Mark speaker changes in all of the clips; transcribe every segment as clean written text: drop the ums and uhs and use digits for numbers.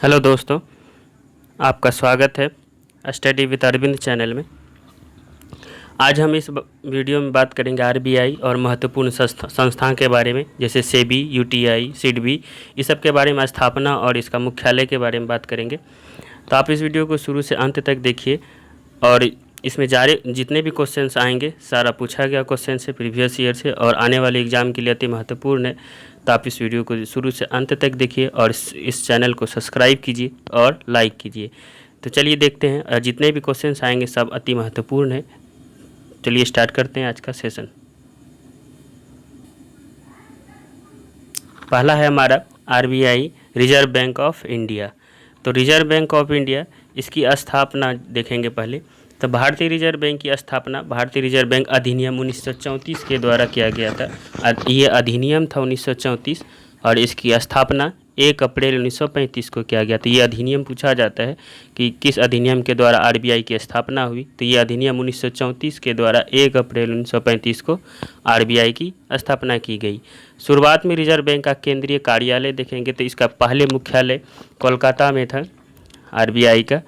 Speaker 1: Hello दोस्तों, आपका स्वागत है स्टडी विद अरविंद चैनल में। आज हम इस वीडियो में बात करेंगे आरबीआई और महत्वपूर्ण संस्थान के बारे में, जैसे सेबी, यूटीआई, सिडबी, इस सब के बारे में, स्थापना और इसका मुख्यालय के बारे में बात करेंगे। तो आप इस वीडियो को शुरू से अंत तक देखिए और इसमें जितने भी क्वेश्चंस आएंगे सारा पूछा गया क्वेश्चन से, प्रीवियस ईयर से और आने वाले एग्ज़ाम के लिए अति महत्वपूर्ण है। तो आप इस वीडियो को शुरू से अंत तक देखिए और इस चैनल को सब्सक्राइब कीजिए और लाइक कीजिए। तो चलिए देखते हैं, जितने भी क्वेश्चंस आएंगे सब अति महत्वपूर्ण है। चलिए स्टार्ट करते हैं आज का सेशन। पहला है हमारा RBI, reserve bank of India. तो रिजर्व बैंक ऑफ इंडिया, इसकी स्थापना देखेंगे पहले। तो भारतीय रिजर्व बैंक की स्थापना भारतीय रिजर्व बैंक अधिनियम 1934 के द्वारा किया गया था। ये अधिनियम था 1934 और इसकी स्थापना 1 अप्रैल 1935 को किया गया था। ये अधिनियम पूछा जाता है कि किस अधिनियम के द्वारा आरबीआई की स्थापना हुई। तो ये अधिनियम 1934 के द्वारा 1 अप्रैल 1935 को आरबीआई की स्थापना की गई। शुरुआत में रिजर्व बैंक का केंद्रीय कार्यालय देखेंगे तो इसका पहले मुख्यालय कोलकाता में था आरबीआई का,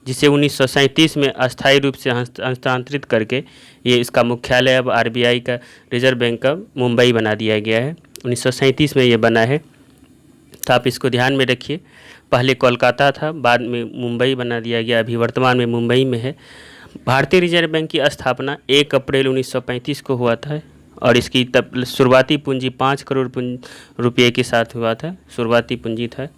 Speaker 1: जिसे 1937 में अस्थायी रूप से हस्तांतरित करके ये इसका मुख्यालय अब आरबीआई का, रिजर्व बैंक का, मुंबई बना दिया गया है। 1937 में ये बना है, तो आप इसको ध्यान में रखिए। पहले कोलकाता था, बाद में मुंबई बना दिया गया, अभी वर्तमान में मुंबई में है। भारतीय रिजर्व बैंक की स्थापना 1 अप्रैल 1935 को हुआ था और इसकी तब शुरुआती पूंजी 5 करोड़ रुपये के साथ हुआ था, शुरुआती पूंजी था।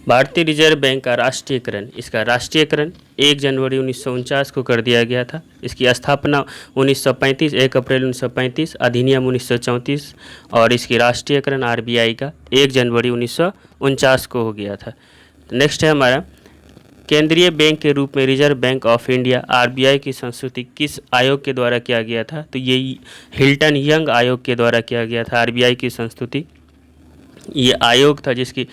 Speaker 1: भारतीय रिजर्व बैंक का राष्ट्रीयकरण, इसका राष्ट्रीयकरण 1 जनवरी 1949 को कर दिया गया था। इसकी स्थापना 1935, 1 अप्रैल 1935, अधिनियम 1934 और इसकी राष्ट्रीयकरण आरबीआई का 1 जनवरी 1949 को हो गया था। नेक्स्ट है हमारा, केंद्रीय बैंक के रूप में reserve bank of India RBI की संस्तुति किस आयोग के द्वारा किया गया था। तो ये हिल्टन यंग आयोग के द्वारा किया गया था आरबीआई की संस्तुति। ये आयोग था जिसकी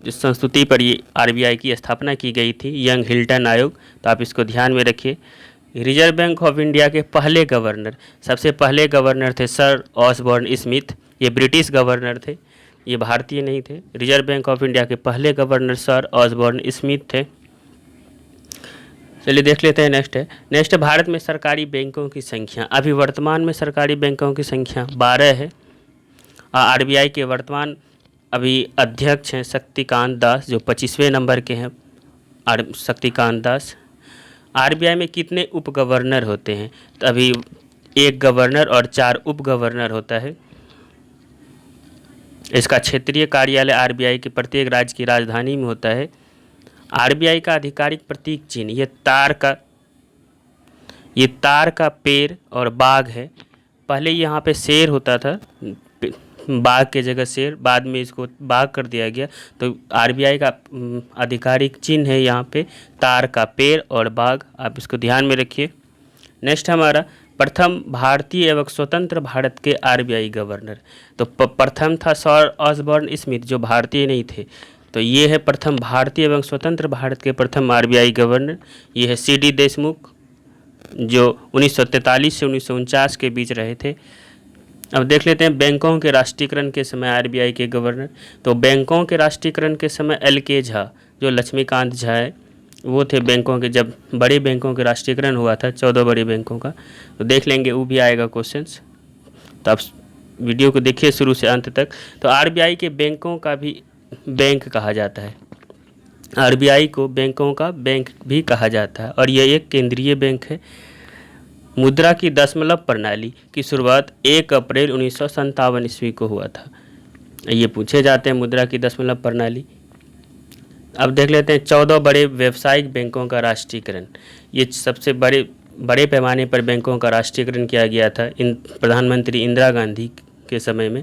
Speaker 1: संस्तुति पर ये आरबीआई की स्थापना की गई थी, यंग हिल्टन आयोग। तो आप इसको ध्यान में रखिए। रिजर्व बैंक ऑफ इंडिया के पहले गवर्नर, सबसे पहले गवर्नर थे सर ऑसबॉर्न स्मिथ। ये ब्रिटिश गवर्नर थे, ये भारतीय नहीं थे। रिजर्व बैंक ऑफ इंडिया के पहले गवर्नर सर ऑसबॉर्न स्मिथ थे। चलिए देख लेते हैं। नेक्स्ट है भारत में सरकारी बैंकों की संख्या। अभी वर्तमान में सरकारी बैंकों की संख्या 12 है। आरबीआई के वर्तमान अभी अध्यक्ष हैं शक्तिकांत दास, जो 25वें नंबर के हैं, शक्तिकांत दास। आरबीआई में कितने उप गवर्नर होते हैं। तो अभी 1 गवर्नर और 4 उप गवर्नर होता है। इसका क्षेत्रीय कार्यालय आरबीआई के प्रत्येक राज्य की राजधानी में होता है। आरबीआई का आधिकारिक प्रतीक चिन्ह ये तार का पेड़ और बाघ है। पहले यहाँ पे शेर होता था, बाघ के जगह शेर, बाद में इसको बाघ कर दिया गया। तो आरबीआई का आधिकारिक चिन्ह है यहाँ पे तार का पेड़ और बाघ, आप इसको ध्यान में रखिए। नेक्स्ट हमारा, प्रथम भारतीय एवं स्वतंत्र भारत के आरबीआई गवर्नर। तो प्रथम था सर ऑसबॉर्न स्मिथ, जो भारतीय नहीं थे। तो ये है प्रथम भारतीय एवं स्वतंत्र भारत के प्रथम आरबीआई गवर्नर। ये है सीडी देशमुख, जो 1943 से 1949 के बीच रहे थे। अब देख लेते हैं बैंकों के राष्ट्रीयकरण के समय आरबीआई के गवर्नर। तो बैंकों के राष्ट्रीयकरण के समय LK झा, जो लक्ष्मीकांत झा है, वो थे बैंकों के, जब बड़े बैंकों के राष्ट्रीयकरण हुआ था, 14 बड़े बैंकों का। तो देख लेंगे, वो भी आएगा क्वेश्चंस। तो आप वीडियो को देखिए शुरू से अंत तक। तो आरबीआई के बैंकों का भी बैंक कहा जाता है, आरबीआई को बैंकों का बैंक भी कहा जाता है और यह एक केंद्रीय बैंक है। मुद्रा की दशमलव प्रणाली की शुरुआत 1 अप्रैल 1957 ईस्वी को हुआ था। ये पूछे जाते हैं मुद्रा की दशमलव प्रणाली। अब देख लेते हैं 14 बड़े व्यावसायिक बैंकों का राष्ट्रीयकरण। ये सबसे बड़े पैमाने पर बैंकों का राष्ट्रीयकरण किया गया था प्रधानमंत्री इंदिरा गांधी के समय में।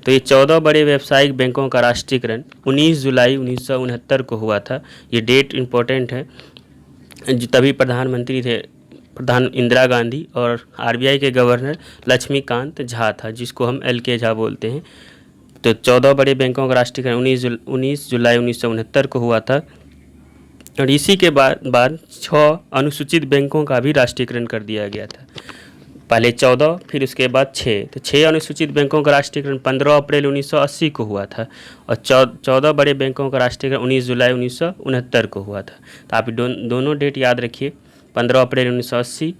Speaker 1: तो ये 14 बड़े व्यावसायिक बैंकों का राष्ट्रीयकरण 19 जुलाई 1969 को हुआ था। ये डेट इम्पोर्टेंट है, तभी प्रधानमंत्री थे इंदिरा गांधी और आरबीआई के गवर्नर लक्ष्मीकांत झा था, जिसको हम LK झा बोलते हैं। तो 14 बड़े बैंकों का राष्ट्रीयकरण 19 जुलाई 1969 को हुआ था और इसी के बाद 6 अनुसूचित बैंकों का भी राष्ट्रीयकरण कर दिया गया था। पहले 14 फिर उसके बाद 6। तो 6 अनुसूचित बैंकों का राष्ट्रीयकरण 15 अप्रैल 1980 को हुआ था और 14 बड़े बैंकों का राष्ट्रीयकरण 19 जुलाई 1969 को हुआ था। तो आप दोनों डेट याद रखिए। 15 अप्रैल 1980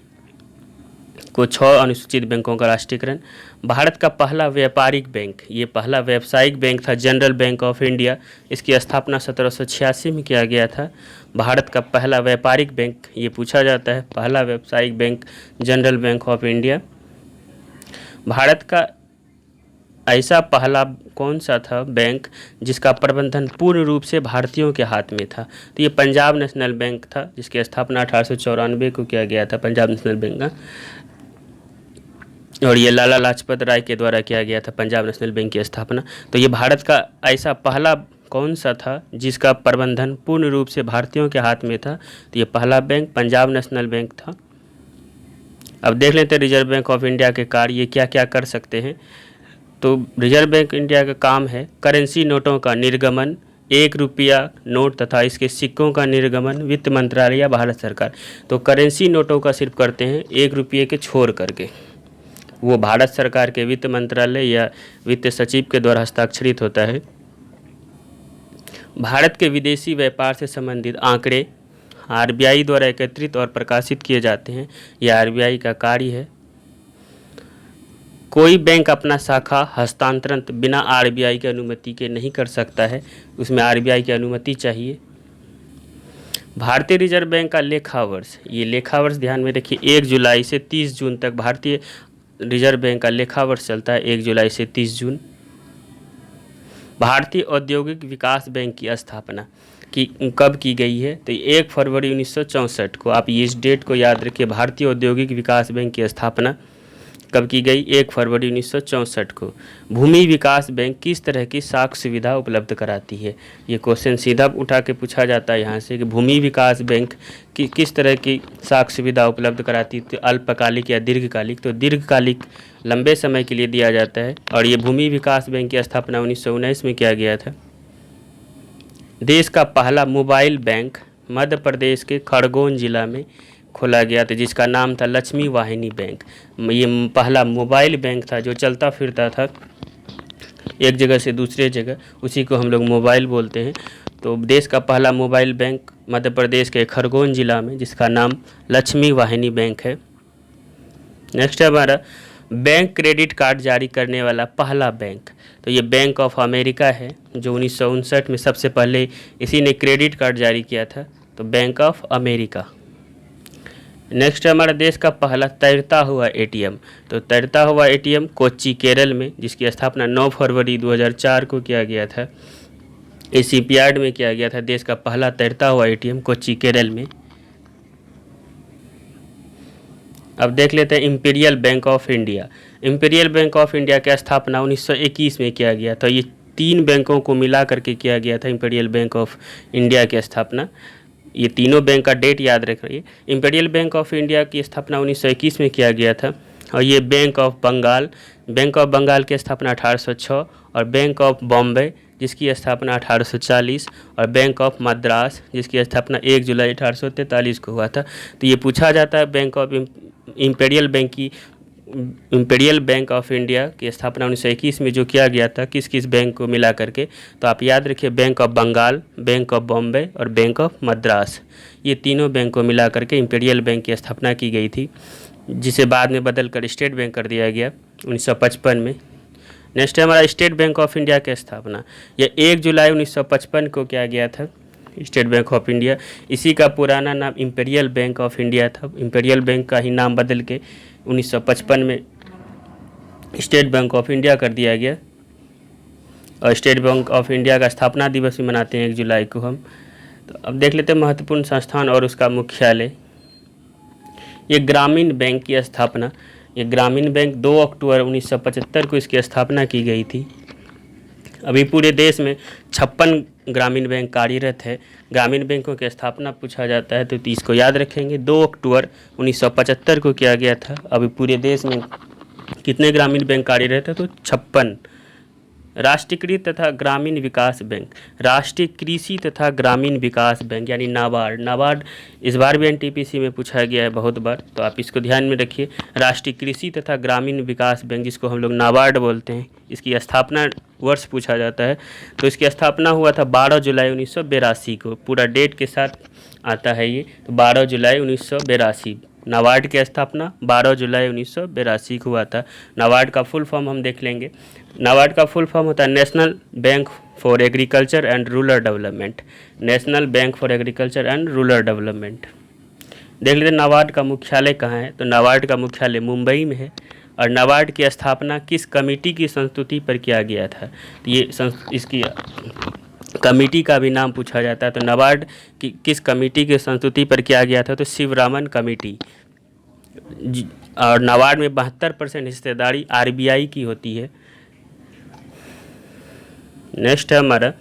Speaker 1: को 6 अनुसूचित बैंकों का राष्ट्रीयकरण। भारत का पहला व्यापारिक बैंक, ये पहला व्यावसायिक बैंक था जनरल बैंक ऑफ इंडिया। इसकी स्थापना 1786 में किया गया था। भारत का पहला व्यापारिक बैंक, ये पूछा जाता है, पहला व्यावसायिक bank general bank of India. Bharat का ऐसा पहला कौन सा था बैंक जिसका प्रबंधन पूर्ण रूप से भारतीयों के हाथ में था? तो ये पंजाब नेशनल बैंक था, जिसकी स्थापना 1894 को किया गया था, पंजाब नेशनल बैंक का। और ये लाला लाजपत राय के द्वारा किया गया था पंजाब नेशनल बैंक की स्थापना। तो ये भारत का ऐसा पहला कौन सा था जिसका प्रबंधन पूर्ण रूप से भारतीयों के हाथ में था? तो ये पहला बैंक पंजाब नेशनल बैंक था। अब देख लेते हैं रिजर्व बैंक ऑफ इंडिया के कार्य, ये क्या क्या कर सकते हैं। तो रिजर्व बैंक इंडिया का काम है करेंसी नोटों का निर्गमन, 1 रुपया नोट तथा इसके सिक्कों का निर्गमन वित्त मंत्रालय या भारत सरकार। तो करेंसी नोटों का सिर्फ करते हैं 1 रुपये के छोड़ करके, वो भारत सरकार के वित्त मंत्रालय या वित्त सचिव के द्वारा हस्ताक्षरित होता है। भारत के विदेशी व्यापार से संबंधित आंकड़े आरबीआई द्वारा एकत्रित और प्रकाशित किए जाते हैं। यह आरबीआई का कार्य है। कोई बैंक अपना शाखा हस्तांतरण बिना आरबीआई की अनुमति के नहीं कर सकता है, उसमें आरबीआई की अनुमति चाहिए। भारतीय रिजर्व बैंक का लेखा वर्ष, ये लेखा वर्ष ध्यान में रखिए, 1 जुलाई से 30 जून तक भारतीय रिजर्व बैंक का लेखा वर्ष चलता है, 1 जुलाई से 30 जून। भारतीय औद्योगिक विकास बैंक की स्थापना कब की गई है? तो 1 फरवरी 1964 को। आप इस डेट को याद रखिए। भारतीय औद्योगिक विकास बैंक की स्थापना कब की गई? 1 फरवरी 1964 को। भूमि विकास बैंक किस तरह की साख सुविधा उपलब्ध कराती है? ये क्वेश्चन सीधा उठा के पूछा जाता है यहाँ से कि भूमि विकास बैंक किस तरह की साख सुविधा उपलब्ध कराती है? तो अल्पकालिक या दीर्घकालिक? तो दीर्घकालिक, लंबे समय के लिए दिया जाता है। और ये भूमि विकास बैंक की स्थापना 1919 में किया गया था। देश का पहला मोबाइल बैंक मध्य प्रदेश के खरगोन जिला में खोला गया था, जिसका नाम था लक्ष्मी वाहिनी बैंक। ये पहला मोबाइल बैंक था जो चलता फिरता था एक जगह से दूसरे जगह, उसी को हम लोग मोबाइल बोलते हैं। तो देश का पहला मोबाइल बैंक मध्य प्रदेश के खरगोन जिला में, जिसका नाम लक्ष्मी वाहिनी बैंक है। नेक्स्ट है हमारा बैंक क्रेडिट कार्ड जारी करने वाला पहला बैंक। तो ये बैंक ऑफ अमेरिका है, जो 1959 में सबसे पहले इसी ने क्रेडिट कार्ड जारी किया था। तो बैंक ऑफ अमेरिका। नेक्स्ट है हमारा देश का पहला तैरता हुआ एटीएम। तो तैरता हुआ एटीएम कोच्चि केरल में, जिसकी स्थापना 9 फरवरी 2004 को किया गया था। इस शिपयार्ड में किया गया था देश का पहला तैरता हुआ एटीएम कोच्चि केरल में। अब देख लेते हैं imperial bank of India. Imperial bank of India की स्थापना 1921 में किया गया था। ये 3 बैंकों को मिला करके किया गया था इंपीरियल बैंक ऑफ इंडिया की स्थापना। ये तीनों बैंक का डेट याद रखिए। इंपीरियल बैंक ऑफ इंडिया की स्थापना 1921 में किया गया था। और ये बैंक ऑफ बंगाल की स्थापना 1806, और बैंक ऑफ बॉम्बे जिसकी स्थापना 1840, और बैंक ऑफ मद्रास जिसकी स्थापना 1 जुलाई 1843 को हुआ था। तो ये पूछा जाता है bank of imperial bank of India की स्थापना 1921 में जो किया गया था, किस किस बैंक को मिला करके? तो आप याद रखिए bank of Bengal, bank of Bombay और बैंक ऑफ मद्रास, ये तीनों बैंक को मिला करके इंपीरियल बैंक की स्थापना की गई थी, जिसे बाद में बदल कर स्टेट बैंक कर दिया गया 1955 में। नेक्स्ट है हमारा स्टेट बैंक ऑफ इंडिया की स्थापना। यह 1 जुलाई 1955 को किया गया था, स्टेट बैंक ऑफ इंडिया। इसी का पुराना नाम इंपीरियल बैंक ऑफ इंडिया था। इंपीरियल बैंक का ही नाम बदल के 1955 में स्टेट बैंक ऑफ इंडिया कर दिया गया। और स्टेट बैंक ऑफ इंडिया का स्थापना दिवस भी मनाते हैं 1 जुलाई को हम। तो अब देख लेते हैं महत्वपूर्ण संस्थान और उसका मुख्यालय। ये ग्रामीण बैंक की स्थापना, ये ग्रामीण बैंक 2 अक्टूबर 1975 को इसकी स्थापना की गई थी। अभी पूरे देश में 56 ग्रामीण बैंक कार्यरत है। ग्रामीण बैंकों की स्थापना पूछा जाता है तो इसको याद रखेंगे। 2 अक्टूबर 1975 को किया गया था। अभी पूरे देश में कितने ग्रामीण बैंक कार्यरत है? तो 56 राष्ट्रीयकृत तथा ग्रामीण विकास बैंक, राष्ट्रीय कृषि तथा ग्रामीण विकास बैंक यानी नाबार्ड। नाबार्ड इस बार भी एनटीपीसी में पूछा गया है बहुत बार, तो आप इसको ध्यान में रखिए। राष्ट्रीय कृषि तथा ग्रामीण विकास बैंक, जिसको हम लोग नाबार्ड बोलते हैं, इसकी स्थापना वर्ष पूछा जाता है, तो इसकी स्थापना हुआ था 12 जुलाई 1982 को। पूरा डेट के साथ आता है ये, तो 12 जुलाई 1982 नाबार्ड की स्थापना 12 जुलाई 1982 को हुआ था। नाबार्ड का फुल फॉर्म हम देख लेंगे। नाबार्ड का फुल फॉर्म होता है national bank for agriculture and rural development. National bank for agriculture and rural development. देख लेते हैं नाबार्ड का मुख्यालय कहाँ है, तो नाबार्ड का मुख्यालय मुंबई में है। और नाबार्ड की स्थापना किस कमेटी की संस्तुति पर किया गया था, तो ये इसकी कमेटी का भी नाम पूछा जाता है। तो नाबार्ड की किस कमेटी की संस्तुति पर किया गया था, तो शिवरामन कमेटी। और नाबार्ड में 72% हिस्सेदारी आरबीआई की होती है। नेक्स्ट है हमारा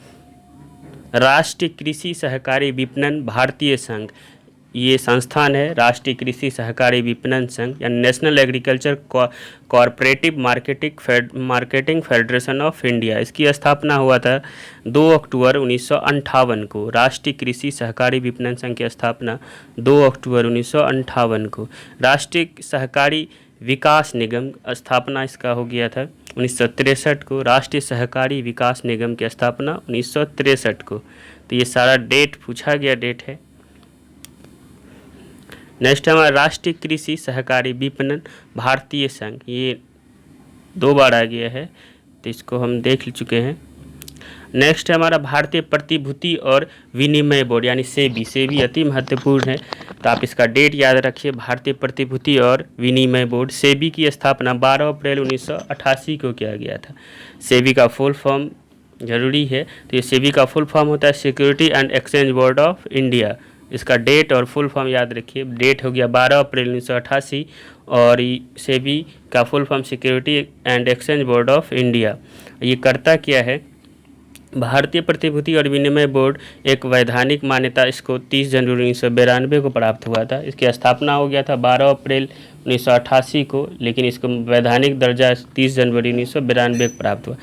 Speaker 1: राष्ट्रीय कृषि सहकारी विपणन भारतीय संघ। ये संस्थान है राष्ट्रीय कृषि सहकारी विपणन संघ या national agriculture cooperative marketing federation of India. इसकी स्थापना हुआ था 2 अक्टूबर 1958 को। राष्ट्रीय कृषि सहकारी विपणन संघ की स्थापना 2 अक्टूबर 1958 को। राष्ट्रीय सहकारी विकास निगम स्थापना इसका हो गया था 1963 को। राष्ट्रीय सहकारी विकास निगम की स्थापना 1963 को। तो ये सारा डेट पूछा गया डेट है। नेक्स्ट हमारा राष्ट्रीय कृषि सहकारी विपणन भारतीय संघ, ये 2 बार आ गया है, तो इसको हम देख चुके हैं। नेक्स्ट है हमारा भारतीय प्रतिभूति और विनिमय बोर्ड यानी सेबी। सेबी अति महत्वपूर्ण है, तो आप इसका डेट याद रखिए। भारतीय प्रतिभूति और विनिमय बोर्ड, सेबी की स्थापना 12 अप्रैल 1988 को किया गया था। सेबी का फुल फॉर्म जरूरी है, तो ये सेबी का फुल फॉर्म होता है security and exchange board of India. इसका डेट और फुल फॉर्म याद रखिए। डेट हो गया 12 अप्रैल 1988 और सेबी का full form security and exchange board of India. ये करता क्या है, भारतीय प्रतिभूति और विनिमय बोर्ड एक वैधानिक मान्यता इसको 30 जनवरी 1992 को प्राप्त हुआ था। इसकी स्थापना हो गया था 12 अप्रैल 1988 को, लेकिन इसको वैधानिक दर्जा 30 जनवरी 1992 को प्राप्त हुआ।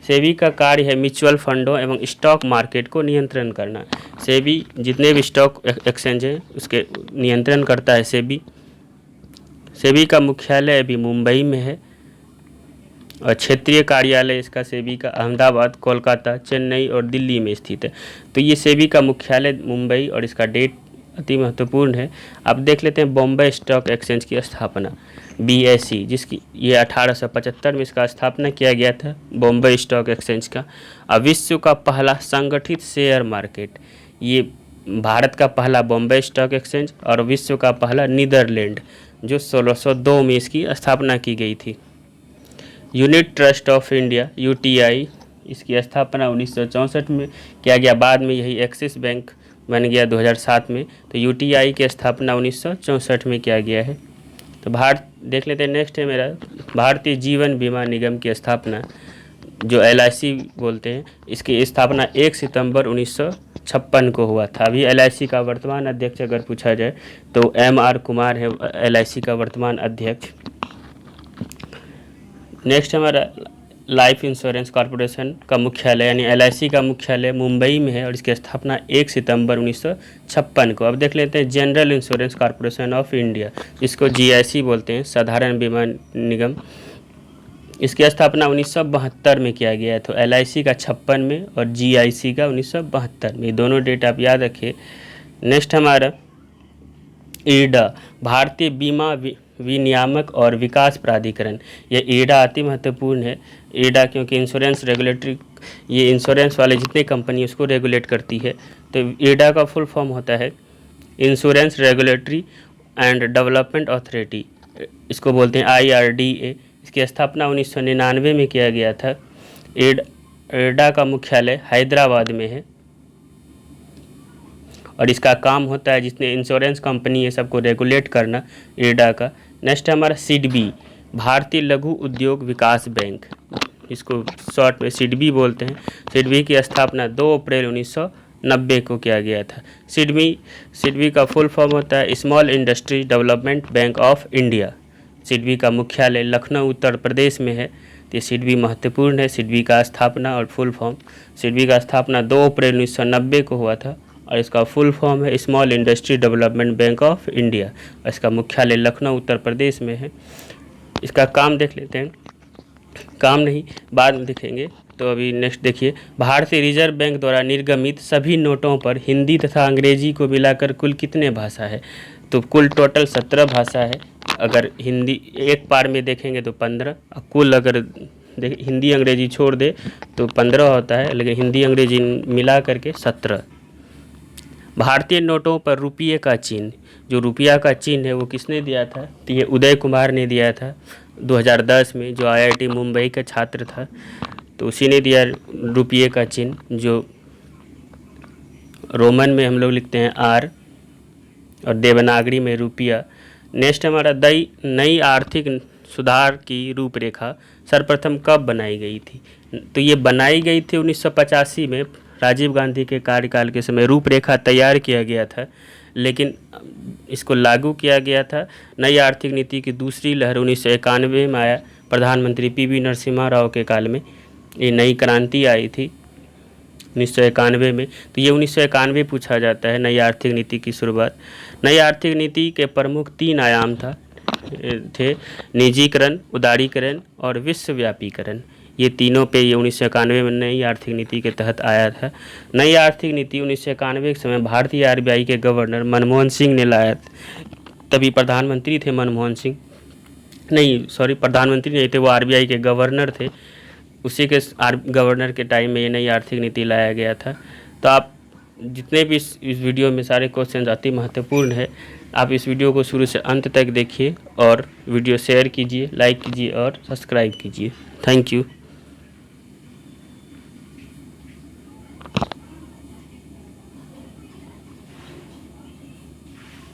Speaker 1: सेबी का कार्य है म्यूचुअल फंडों एवं स्टॉक मार्केट को नियंत्रण करना। सेबी जितने भी स्टॉक एक्सचेंज हैं उसके नियंत्रण करता है सेबी। सेबी का मुख्यालय अभी मुंबई में है और क्षेत्रीय कार्यालय इसका सेबी का अहमदाबाद, कोलकाता, चेन्नई और दिल्ली में स्थित है। तो ये सेबी का मुख्यालय मुंबई और इसका डेट अति महत्वपूर्ण है। अब देख लेते हैं बॉम्बे स्टॉक एक्सचेंज की स्थापना BSE, जिसकी ये 1875 में इसका स्थापना किया गया था बॉम्बे स्टॉक एक्सचेंज का। अब विश्व का पहला संगठित शेयर मार्केट, ये भारत का पहला बॉम्बे स्टॉक एक्सचेंज और विश्व का पहला नीदरलैंड, जो 1602 में इसकी स्थापना की गई थी। Unit trust of India UTI, इसकी स्थापना 1964 में किया गया। बाद में यही एक्सिस बैंक बन गया 2007 में। तो UTI की स्थापना 1964 में किया गया है। तो भारत देख लेते हैं। नेक्स्ट है मेरा भारतीय जीवन बीमा निगम की स्थापना, जो LIC बोलते हैं। इसकी स्थापना 1 सितंबर 1956 को हुआ था। अभी LIC का वर्तमान अध्यक्ष अगर पूछा जाए तो MR कुमार है LIC का वर्तमान अध्यक्ष। नेक्स्ट हमारा लाइफ इंश्योरेंस कॉरपोरेशन का मुख्यालय यानी LIC का मुख्यालय मुंबई में है और इसकी स्थापना 1 सितंबर 1956 को। अब देख लेते हैं general insurance corporation of India, इसको GIC बोलते हैं, साधारण बीमा निगम। इसकी स्थापना 1972 में किया गया है। तो LIC का 56 में और GIC का 1972 में, दोनों डेट आप याद रखिए। नेक्स्ट हमारा IRDA, भारतीय बीमा विनियामक और विकास प्राधिकरण। ये IRDA अति महत्वपूर्ण है। IRDA क्योंकि इंश्योरेंस रेगुलेटरी, ये इंश्योरेंस वाले जितने कंपनी उसको रेगुलेट करती है। तो IRDA का फुल फॉर्म होता है insurance regulatory and development authority, इसको बोलते हैं IRDA। इसकी स्थापना 1999 में किया गया था। IRDA का मुख्यालय हैदराबाद में है और इसका काम होता है जितने इंश्योरेंस कंपनी है सबको रेगुलेट करना, IRDA का। नेक्स्ट है हमारा SIDBI, भारतीय लघु उद्योग विकास बैंक, इसको शॉर्ट में SIDBI बोलते हैं। SIDBI की स्थापना 2 अप्रैल 1990 को किया गया था। SIDBI का फुल फॉर्म होता है small industry development bank of India. SIDBI का मुख्यालय लखनऊ उत्तर प्रदेश में है। तो ये सिडबी महत्वपूर्ण है। सिडबी का स्थापना और फुल फॉर्म, सिडबी का स्थापना 2 अप्रैल 1990 को हुआ था और इसका फुल फॉर्म है small industry development bank of India. इसका मुख्यालय लखनऊ उत्तर प्रदेश में है। इसका काम देख लेते हैं, काम नहीं बाद में देखेंगे। तो अभी नेक्स्ट देखिए, भारतीय रिजर्व बैंक द्वारा निर्गमित सभी नोटों पर हिंदी तथा अंग्रेजी को मिलाकर कुल कितने भाषा है? तो कुल टोटल 17 भाषा है। अगर हिंदी एक बार में देखेंगे तो 15, कुल अगर हिंदी अंग्रेजी छोड़ दे तो 15 होता है, लेकिन हिंदी अंग्रेजी मिला करके 17। भारतीय नोटों पर रुपये का चिन्ह, जो रुपया का चिन्ह है वो किसने दिया था? तो ये उदय कुमार ने दिया था 2010 में, जो IIT मुंबई का छात्र था, तो उसी ने दिया रुपये का चिन्ह, जो रोमन में हम लोग लिखते हैं R और देवनागरी में रुपया। नेक्स्ट हमारा नई आर्थिक सुधार की रूपरेखा सर्वप्रथम कब बनाई गई थी? तो ये बनाई गई थी 1985 में, राजीव गांधी के कार्यकाल के समय रूपरेखा तैयार किया गया था, लेकिन इसको लागू किया गया था। नई आर्थिक नीति की दूसरी लहर 1991 में आया, प्रधानमंत्री PV नरसिम्हा राव के काल में ये नई क्रांति आई थी 1991 में। तो ये 1991 पूछा जाता है नई आर्थिक नीति की शुरुआत। नई आर्थिक नीति के प्रमुख 3 आयाम थे, निजीकरण, उदारीकरण और विश्वव्यापीकरण। ये तीनों पे ये 1991 में नई आर्थिक नीति के तहत आया था। नई आर्थिक नीति 1991 के समय भारतीय RBI के गवर्नर मनमोहन सिंह ने लाया। तभी प्रधानमंत्री थे मनमोहन सिंह, नहीं सॉरी प्रधानमंत्री नहीं थे, वो RBI के गवर्नर थे। उसी के गवर्नर के टाइम में ये नई आर्थिक नीति लाया गया था। तो आप जितने भी इस वीडियो में सारे क्वेश्चन अति महत्वपूर्ण है, आप इस वीडियो को शुरू से अंत तक देखिए और वीडियो शेयर कीजिए, लाइक कीजिए और सब्सक्राइब कीजिए। Thank you.